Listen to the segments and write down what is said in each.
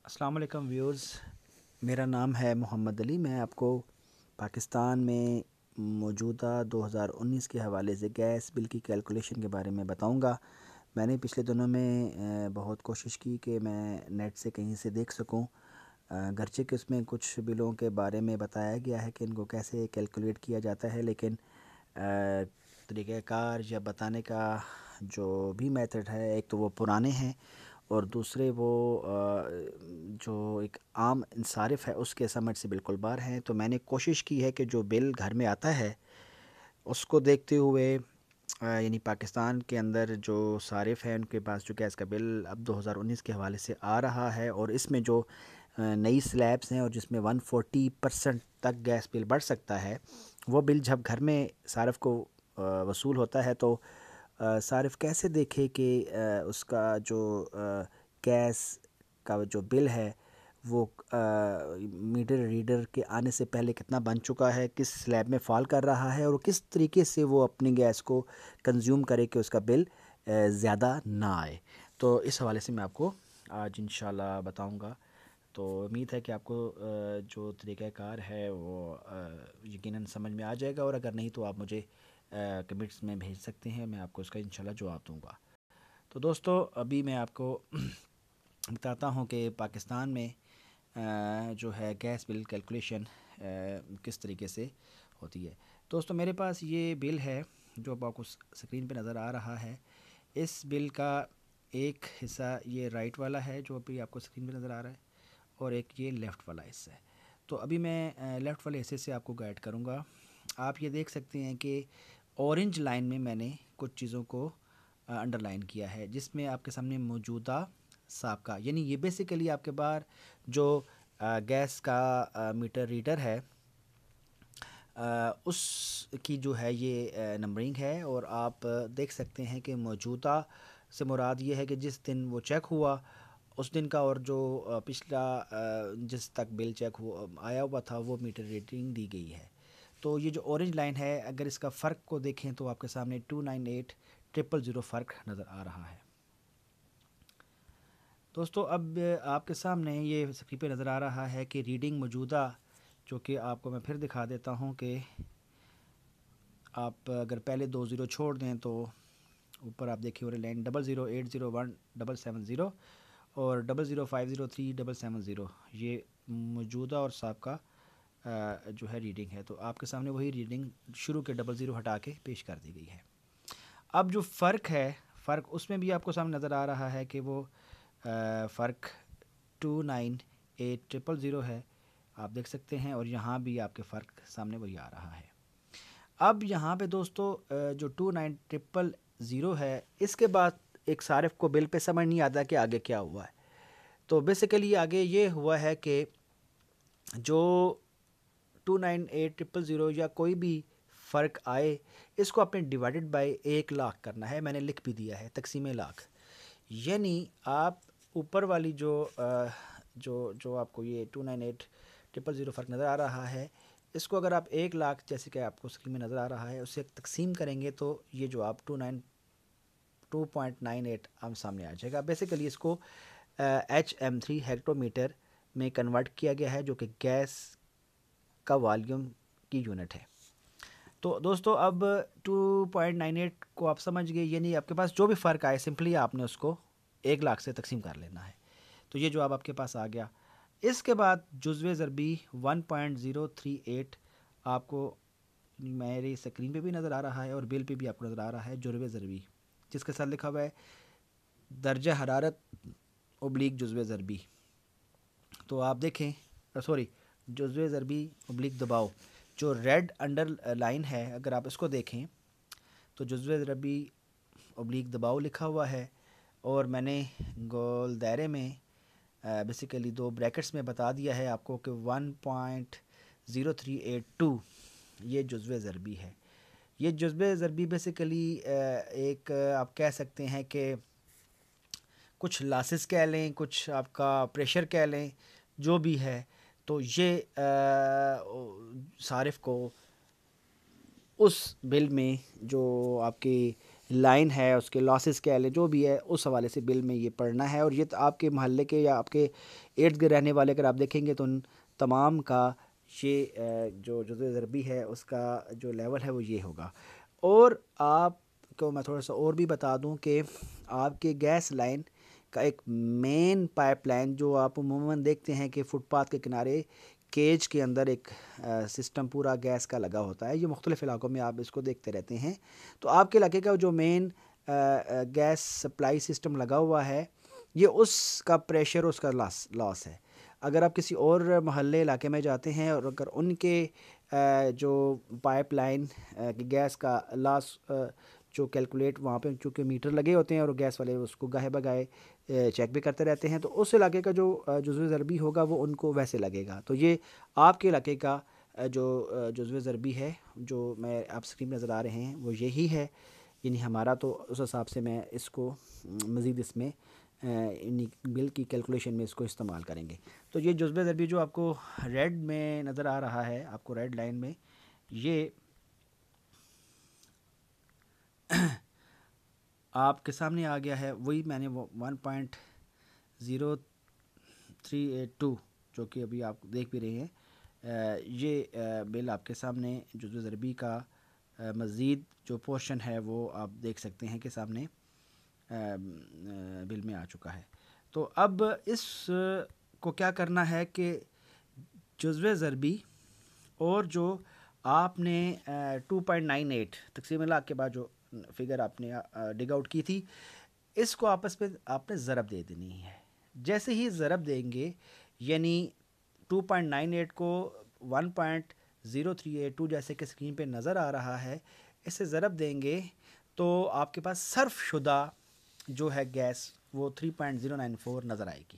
السلام علیکم ویورز، میرا نام ہے محمد علی۔ میں آپ کو پاکستان میں موجودہ 2019 کے حوالے سے گیس بل کی کیلکولیشن کے بارے میں بتاؤں گا۔ میں نے پچھلے دنوں میں بہت کوشش کی کہ میں نیٹ سے کہیں سے دیکھ سکوں، گرچہ کہ اس میں کچھ بلوں کے بارے میں بتایا گیا ہے کہ ان کو کیسے کیلکولیٹ کیا جاتا ہے، لیکن طریقہ کار یا بتانے کا جو بھی میتھڈ ہے، ایک تو وہ پرانے ہیں اور دوسرے وہ جو ایک عام انصارف ہے اس کے سمجھ سے بالکل باہر ہیں۔ تو میں نے کوشش کی ہے کہ جو بل گھر میں آتا ہے اس کو دیکھتے ہوئے، یعنی پاکستان کے اندر جو صارف ہیں ان کے پاس جو گیس کا بل اب 2019 کے حوالے سے آ رہا ہے، اور اس میں جو نئی سلیبس ہیں اور جس میں 140% تک گیس بل بڑھ سکتا ہے، وہ بل جب گھر میں صارف کو وصول ہوتا ہے تو صارف کیسے دیکھے کہ اس کا جو گیس کا جو بل ہے وہ میٹر ریڈر کے آنے سے پہلے کتنا بن چکا ہے، کس سلیب میں فال کر رہا ہے، اور کس طریقے سے وہ اپنی گیس کو کنزیوم کرے کہ اس کا بل زیادہ نہ آئے۔ تو اس حوالے سے میں آپ کو آج انشاءاللہ بتاؤں گا۔ تو امید ہے کہ آپ کو جو طریقہ کار ہے وہ یقیناً سمجھ میں آ جائے گا، اور اگر نہیں تو آپ مجھے کمنٹس میں بھیج سکتے ہیں، میں آپ کو اس کا انشاءاللہ جواب دوں گا۔ تو دوستو، ابھی میں آپ کو بتاتا ہوں کہ پاکستان میں جو ہے گیس بل کیلکولیشن کس طریقے سے ہوتی ہے۔ دوستو، میرے پاس یہ بل ہے جو آپ کو سکرین پہ نظر آ رہا ہے۔ اس بل کا ایک حصہ یہ رائٹ والا ہے جو ابھی آپ کو سکرین پہ نظر آ رہا ہے، اور ایک یہ لیفٹ والا حصہ ہے۔ تو ابھی میں لیفٹ والے حصے سے آپ کو گائیڈ کروں گا۔ آپ یہ دیکھ سکتے ہیں کہ اورنج لائن میں نے کچھ چیزوں کو انڈر لائن کیا ہے، جس میں آپ کے سامنے موجودہ سابقہ، یعنی یہ بیسیکلی آپ کے باہر جو گیس کا میٹر ریڈر ہے اس کی جو ہے یہ نمبرنگ ہے، اور آپ دیکھ سکتے ہیں کہ موجودہ سے مراد یہ ہے کہ جس دن وہ چیک ہوا اس دن کا، اور جو پچھلا جس تک بل چیک ہوا آیا ہوا تھا وہ میٹر ریڈنگ دی گئی ہے۔ تو یہ جو اورنج لائن ہے، اگر اس کا فرق کو دیکھیں تو آپ کے سامنے 298,000 فرق نظر آ رہا ہے۔ دوستو، اب آپ کے سامنے یہ اسکرین پہ نظر آ رہا ہے کہ ریڈنگ موجودہ، جو کہ آپ کو میں پھر دکھا دیتا ہوں کہ آپ اگر پہلے 2 زیرو چھوڑ دیں تو اوپر آپ دیکھیں اور لائن 00801770 اور 00503,770، یہ موجودہ اور سابقہ جو ہے ریڈنگ ہے۔ تو آپ کے سامنے وہی ریڈنگ شروع کے 00 ہٹا کے پیش کر دی گئی ہے۔ اب جو فرق ہے، فرق اس میں بھی آپ کو سامنے نظر آ رہا ہے کہ وہ فرق 298,000 ہے، آپ دیکھ سکتے ہیں، اور یہاں بھی آپ کے فرق سامنے وہی آ رہا ہے۔ اب یہاں پہ دوستو جو 298,000 ہے، اس کے بعد ایک صارف کو بل پہ سمجھ نہیں آتا کہ آگے کیا ہوا ہے۔ تو بیسیکلی آگے یہ ہوا ہے کہ جو 298,000 یا کوئی بھی فرق آئے، اس کو اپنے ڈیوائڈڈ بائی 1,00,000 کرنا ہے۔ میں نے لکھ بھی دیا ہے تقسیم لاکھ، یعنی آپ اوپر والی جو آپ کو یہ 298,000 فرق نظر آ رہا ہے، اس کو اگر آپ 1,00,000 جیسے کہ آپ کو اسکرین میں نظر آ رہا ہے اسے تقسیم کریں گے تو یہ جو آپ 2.98 آپ سامنے آ جائے گا۔ بیسیکلی اس کو HM3 ہیکٹو میٹر میں کنورٹ کیا گیا ہے، جو کہ گیس کا والیوم کی یونٹ ہے۔ تو دوستو، اب 2.98 کو آپ سمجھ گئے، یعنی آپ کے پاس جو بھی فرق آئے سمپلی آپ نے اس کو 1,00,000 سے تقسیم کر لینا ہے۔ تو یہ جواب آپ کے پاس آ گیا۔ اس کے بعد جزو ضربی 1.038 آپ کو میری سکرین پہ بھی نظر آ رہا ہے اور بل پہ بھی آپ کو نظر آ رہا ہے، جزو ضربی جس کے ساتھ لکھا ہوا ہے درجہ حرارت ابلیغ جزو ضربی۔ تو آپ دیکھیں، سوری، جزو ضربی ابلیغ دباؤ، جو ریڈ انڈر لائن ہے، اگر آپ اس کو دیکھیں تو جزو ضربی ابلیغ دباؤ لکھا ہوا ہے، اور میں نے گول دائرے میں بیسیکلی 2 بریکٹس میں بتا دیا ہے آپ کو کہ 1.0382 یہ جزو ضربی ہے۔ یہ جزو ضربی بیسیکلی ایک آپ کہہ سکتے ہیں کہ کچھ لاسز کہہ لیں، کچھ آپ کا پریشر کہہ لیں، جو بھی ہے، تو یہ صارف کو اس بل میں جو آپ کی لائن ہے، اس کے لاسز کیا ہے، جو بھی ہے اس حوالے سے بل میں یہ پڑھنا ہے. اور یہ آپ کے محلے کے یا آپ کے ارد گرد رہنے والے اگر آپ دیکھیں گے تو ان تمام کا یہ جو جزو ضربی ہے اس کا جو لیول ہے وہ یہ ہوگا. اور آپ کو میں تھوڑا سا اور بھی بتا دوں کہ آپ کے گیس لائن کا ایک مین پائپ لائن جو آپ عموماً دیکھتے ہیں کہ فٹ پاتھ کے کنارے کیج کے اندر ایک سسٹم پورا گیس کا لگا ہوتا ہے، یہ مختلف علاقوں میں آپ اس کو دیکھتے رہتے ہیں. تو آپ کے علاقے کا جو مین گیس سپلائی سسٹم لگا ہوا ہے یہ اس کا پریشر اس کا لاس ہے. اگر آپ کسی اور محلے علاقے میں جاتے ہیں اور اگر ان کے جو پائپ لائن گیس کا لاس جو کیلکولیٹ وہاں پہ چونکہ میٹر لگے ہوتے ہیں اور گیس والے اس کو گاہے بگاہے چیک بھی کرتے رہتے ہیں، تو اس علاقے کا جو جزو ضربی ہوگا وہ ان کو ویسے لگے گا. تو یہ آپ کے علاقے کا جو جزو ضربی ہے جو میں آپ اسکرین میں نظر آ رہے ہیں وہ یہی ہے. یعنی ہمارا تو اس حساب سے میں اس کو مزید اس میں بل کی کیلکولیشن میں اس کو استعمال کریں گے. تو یہ جزو ضربی جو آپ کو ریڈ میں نظر آ رہا ہے، آپ کو ریڈ لائن میں، یہ آپ کے سامنے آ گیا ہے. وہی میں نے 1.0382 جو کہ ابھی آپ دیکھ بھی رہے ہیں، یہ بل آپ کے سامنے جزو ضربی کا مزید جو پورشن ہے وہ آپ دیکھ سکتے ہیں کہ سامنے بل میں آ چکا ہے. تو اب اس کو کیا کرنا ہے کہ جزو ضربی اور جو آپ نے 2.98 تقسیم لاکھ کے بعد جو فگر آپ نے ڈگ آؤٹ کی تھی، اس کو آپس میں آپ نے ضرب دے دینی ہے. جیسے ہی ضرب دیں گے یعنی 2.98 کو 1.0382 جیسے کہ اسکرین پہ نظر آ رہا ہے، اسے ضرب دیں گے تو آپ کے پاس صرف شدہ جو ہے گیس وہ 3.094 نظر آئے گی.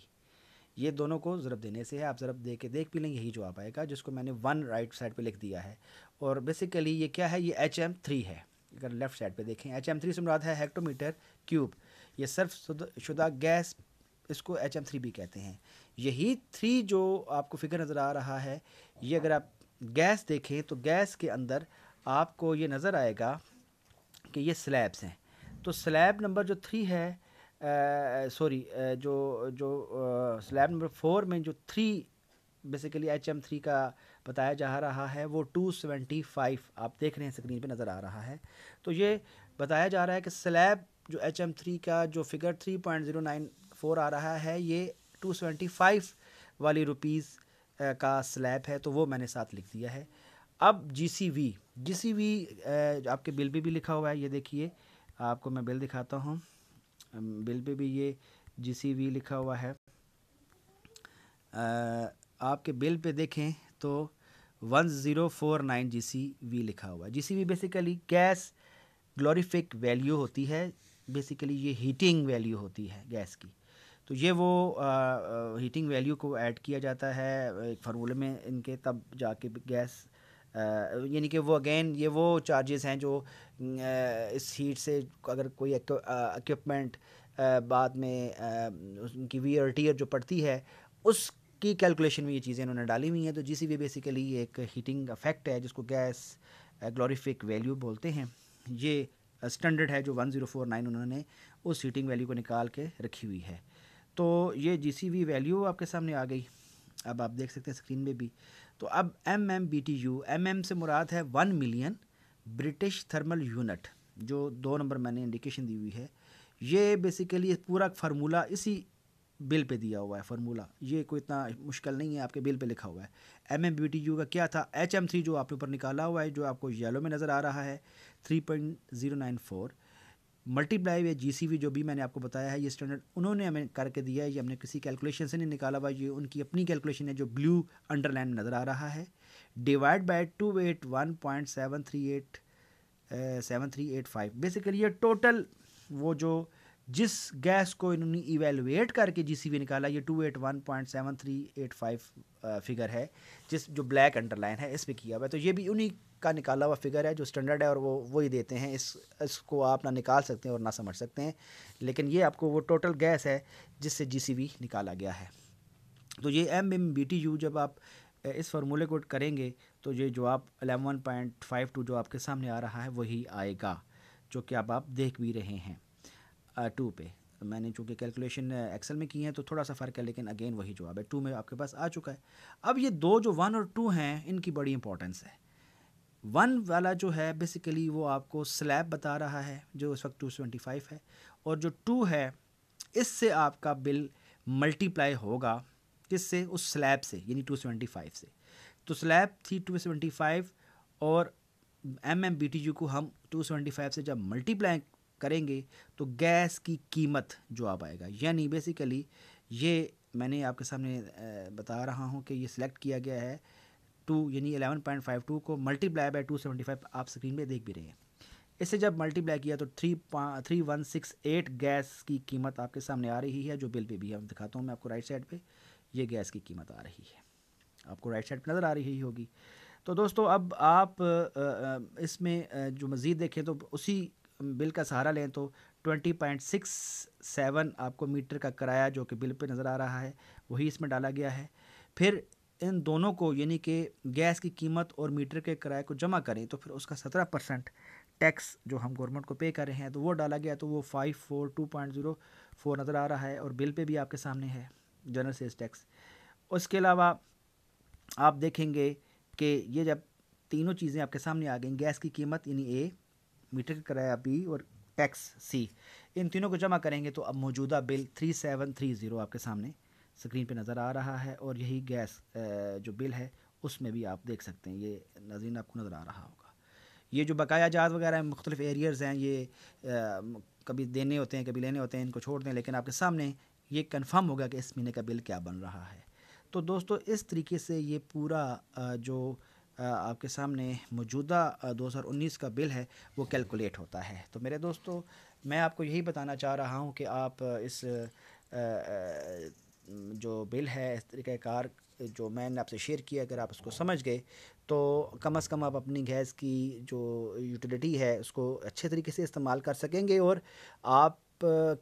یہ دونوں کو ضرب دینے سے ہے. آپ ضرب دے کے دیکھ بھی لیں، یہی جواب آئے گا جس کو میں نے 1 رائٹ سائڈ پہ لکھ دیا ہے. اور بیسیکلی یہ کیا ہے، یہ HM3 ہے. اگر لیفٹ سائڈ پہ دیکھیں HM3 سے مراد ہے ہیکٹو میٹر کیوب. یہ صرف شدہ گیس، اس کو HM3 بھی کہتے ہیں. یہی 3 جو آپ کو فگر نظر آ رہا ہے، یہ اگر آپ گیس دیکھیں تو گیس کے اندر آپ کو یہ نظر آئے گا کہ یہ سلیبس ہیں. تو سلیب نمبر جو 3 ہے، جو سلیب نمبر 4 میں جو 3 بیسیکلی HM3 کا بتایا جا رہا ہے وہ 275 آپ دیکھ رہے ہیں اسکرین پہ نظر آ رہا ہے. تو یہ بتایا جا رہا ہے کہ سلیب جو HM3 کا جو فگر 3.094 آ رہا ہے یہ 275 والی روپیز کا سلیب ہے. تو وہ میں نے ساتھ لکھ دیا ہے. اب جی سی وی آپ کے بل پہ بھی لکھا ہوا ہے. یہ دیکھیے آپ کو میں بل دکھاتا ہوں. بل پہ بھی یہ جی سی وی لکھا ہوا ہے. آپ کے بل پہ دیکھیں تو 1049 جی سی وی لکھا ہوا ہے. جی سی وی بیسیکلی گیس گلوریفک ویلیو ہوتی ہے. بیسیکلی یہ ہیٹنگ ویلیو ہوتی ہے گیس کی. تو یہ وہ ہیٹنگ ویلیو کو ایڈ کیا جاتا ہے ایک فارمولے میں ان کے، تب جا کے گیس یعنی کہ وہ اگین یہ وہ چارجز ہیں جو اس ہیٹ سے اگر کوئی اکوپمنٹ بعد میں ان کی وی آر ٹی جو پڑتی ہے اس کی کیلکولیشن میں یہ چیزیں انہوں نے ڈالی ہوئی ہیں. تو جی سی وی بیسیکلی ایک ہیٹنگ افیکٹ ہے جس کو گیس گلوریفک ویلیو بولتے ہیں. یہ اسٹینڈرڈ ہے جو 1049 انہوں نے اس ہیٹنگ ویلیو کو نکال کے رکھی ہوئی ہے. تو یہ جی سی وی ویلیو آپ کے سامنے آ گئی. اب آپ دیکھ سکتے ہیں اسکرین میں بھی. تو اب MM سے مراد ہے 1 ملین برٹش تھرمل یونٹ، جو 2 نمبر میں نے انڈیکیشن دی ہوئی ہے. یہ بیسیکلی پورا فارمولہ اسی بل پہ دیا ہوا ہے. فارمولہ یہ کوئی اتنا مشکل نہیں ہے، آپ کے بل پہ لکھا ہوا ہے. MMBTU کا کیا تھا، HM3 جو آپ نے اوپر نکالا ہوا ہے جو آپ کو یلو میں نظر آ رہا ہے 3.094 ملٹی پلائی ہوئے جی سی وی جو بھی میں نے آپ کو بتایا ہے. یہ اسٹینڈرڈ انہوں نے ہمیں کر کے دیا ہے، یہ ہم نے کسی کیلکولیشن سے نہیں نکالا ہوا. یہ ان کی اپنی کیلکولیشن ہے جو بلیو انڈر لائن میں نظر آ رہا ہے. ڈیوائڈ بائی 281.7385 بیسیکلی یہ ٹوٹل وہ جو جس گیس کو انہوں نے ایویلویٹ کر کے جی سی وی نکالا یہ 281.7385 فگر ہے، جس جو بلیک انڈر لائن ہے اس پہ کیا ہوا ہے. تو یہ بھی انہی کا نکالا ہوا فگر ہے جو اسٹینڈرڈ ہے اور وہ وہی دیتے ہیں. اس کو آپ نہ نکال سکتے ہیں اور نہ سمجھ سکتے ہیں، لیکن یہ آپ کو وہ ٹوٹل گیس ہے جس سے جی سی وی نکالا گیا ہے. تو یہ MMBTU جب آپ اس فارمولے کو کریں گے تو یہ جو آپ 11.52 جو آپ کے سامنے آ رہا ہے وہی آئے گا. جو کہ اب آپ دیکھ بھی رہے ہیں 2 پہ. میں نے چونکہ کیلکولیشن ایکسل میں کی ہیں تو تھوڑا سا فرق ہے، لیکن اگین وہی جواب ہے. 2 میں آپ کے پاس آ چکا ہے. اب یہ دو جو 1 اور 2 ہیں ان کی بڑی امپورٹنس ہے. 1 والا جو ہے بیسیکلی وہ آپ کو سلیب بتا رہا ہے جو اس وقت 275 ہے، اور جو 2 ہے اس سے آپ کا بل ملٹیپلائی ہوگا کس سے؟ اس سلیب سے، یعنی 275 سے. تو سلیب تھی 275 اور MMBTU کو ہم 275 سے جب ملٹیپلائی کریں گے تو گیس کی قیمت جو آپ آئے گا، یعنی بیسیکلی یہ میں نے آپ کے سامنے بتا رہا ہوں کہ یہ سلیکٹ کیا گیا ہے 2 یعنی 11.52 کو ملٹیپلائی بائی 275 آپ اسکرین پہ دیکھ بھی رہے ہیں. اس سے جب ملٹیپلائی کیا تو 3168 گیس کی قیمت آپ کے سامنے آ رہی ہے، جو بل پہ بھی ہم دکھاتا ہوں میں آپ کو رائٹ سائڈ پہ. یہ گیس کی قیمت آ رہی ہے، آپ کو رائٹ سائڈ پہ نظر آ رہی ہوگی. تو دوستو اب آپ اس میں جو مزید دیکھیں تو اسی بل کا سہارا لیں تو 20.67 آپ کو میٹر کا کرایہ جو کہ بل پہ نظر آ رہا ہے وہی اس میں ڈالا گیا ہے. پھر ان دونوں کو یعنی کہ گیس کی قیمت اور میٹر کے کرائے کو جمع کریں تو پھر اس کا 17% ٹیکس جو ہم گورنمنٹ کو پے کر رہے ہیں تو وہ ڈالا گیا، تو وہ 542.04 نظر آ رہا ہے، اور بل پہ بھی آپ کے سامنے ہے جنرل سیلز ٹیکس. اس کے علاوہ آپ دیکھیں گے کہ یہ جب تینوں چیزیں آپ کے سامنے آ گئیں، گیس کی قیمت یعنی اے، میٹر کا کرایہ بی، اور ٹیکس سی، ان تینوں کو جمع کریں گے تو اب موجودہ بل 3730 آپ کے سامنے اسکرین پہ نظر آ رہا ہے. اور یہی گیس جو بل ہے اس میں بھی آپ دیکھ سکتے ہیں، یہ ناظرین آپ کو نظر آ رہا ہوگا. یہ جو بقایا جات وغیرہ ہیں مختلف ایریئرز ہیں، یہ کبھی دینے ہوتے ہیں کبھی لینے ہوتے ہیں، ان کو چھوڑ دیں، لیکن آپ کے سامنے یہ کنفرم ہوگا کہ اس مہینے کا بل کیا بن رہا ہے. تو دوستو اس طریقے سے یہ پورا جو آپ کے سامنے موجودہ 2019 کا بل ہے وہ کیلکولیٹ ہوتا ہے. تو میرے دوستو میں آپ کو یہی بتانا چاہ رہا ہوں کہ آپ اس جو بل ہے، اس طریقہ کار جو میں نے آپ سے شیئر کیا، اگر آپ اس کو سمجھ گئے تو کم از کم آپ اپنی گیس کی جو یوٹیلیٹی ہے اس کو اچھے طریقے سے استعمال کر سکیں گے. اور آپ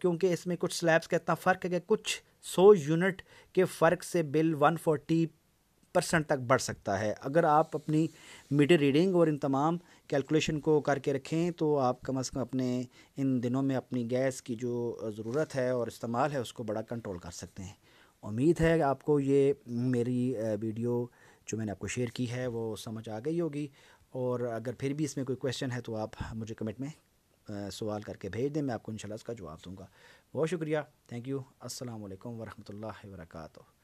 کیونکہ اس میں کچھ سلیبس کا اتنا فرق ہے کہ کچھ 100 یونٹ کے فرق سے بل 140% تک بڑھ سکتا ہے. اگر آپ اپنی میٹر ریڈنگ اور ان تمام کیلکولیشن کو کر کے رکھیں تو آپ کم از کم اپنے ان دنوں میں اپنی گیس کی جو ضرورت ہے اور استعمال ہے اس کو بڑا کنٹرول کر سکتے ہیں. امید ہے کہ آپ کو یہ میری ویڈیو جو میں نے آپ کو شیئر کی ہے وہ سمجھ آ گئی ہوگی. اور اگر پھر بھی اس میں کوئی کویشچن ہے تو آپ مجھے کمنٹ میں سوال کر کے بھیج دیں، میں آپ کو انشاءاللہ اس کا جواب دوں گا. بہت شکریہ، تھینک یو. السلام علیکم ورحمۃ اللہ وبرکاتہ.